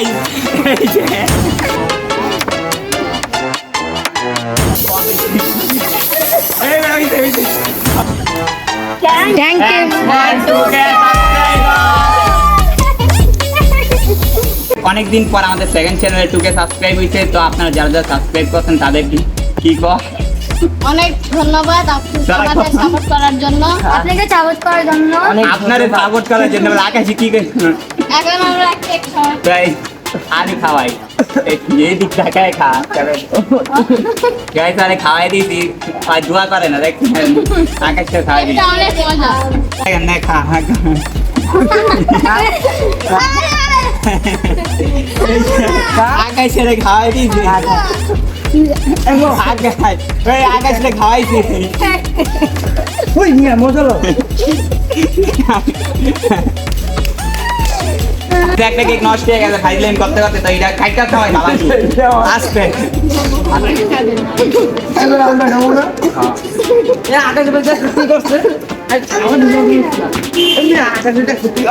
Guys এই যে thank you. অনেকদিন পর আমাদের সেকেন্ড চ্যানেলে 2K সাবস্ক্রাইব হয়েছে, তো আপনারা যারা যারা সাবস্ক্রাইব করছেন তাদের কি কয় অনেক ধন্যবাদ আপনাদের সাপোর্ট করার জন্য। আপনাকে সাপোর্ট করার জন্য। আপনাদের সাপোর্ট করার জন্য আকাশে কি করে এখন আমরা কেক খাওয়াই। তাই আমি খাওয়াই এই দিক টাকায় খা গাইস আরে খাওয়াই দিয়েছি আর দোয়া করে না দেখছেন আকাশকে খাওয়াই দিয়েছি এটা অনেক মজা। না খা আকাশের খাওয়াই দিয়েছি আকাশে খাওয়াইছি ওই নিয়ে মজা লো একটা কেক নষ্ট হয়ে গেছে খাইলেন করতে করতে, তো এটা খাইতে খাওয়াই ভালো আসবে আমরা খাবো না আকাশে বলছে সত্যি করছে আকাশে সত্যি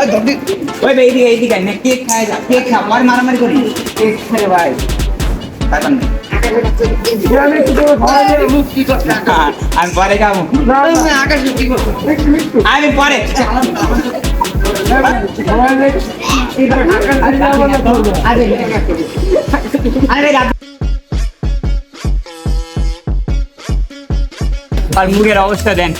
ওই এইদিকে এইদিকে না কেক খাই যা কেক খা পরে মারামারি করি কেক খাই ভাই খাইবেন না আমি পরে খাবো আকাশে কি করছে আমি পরে আর মুখের অবস্থা দেন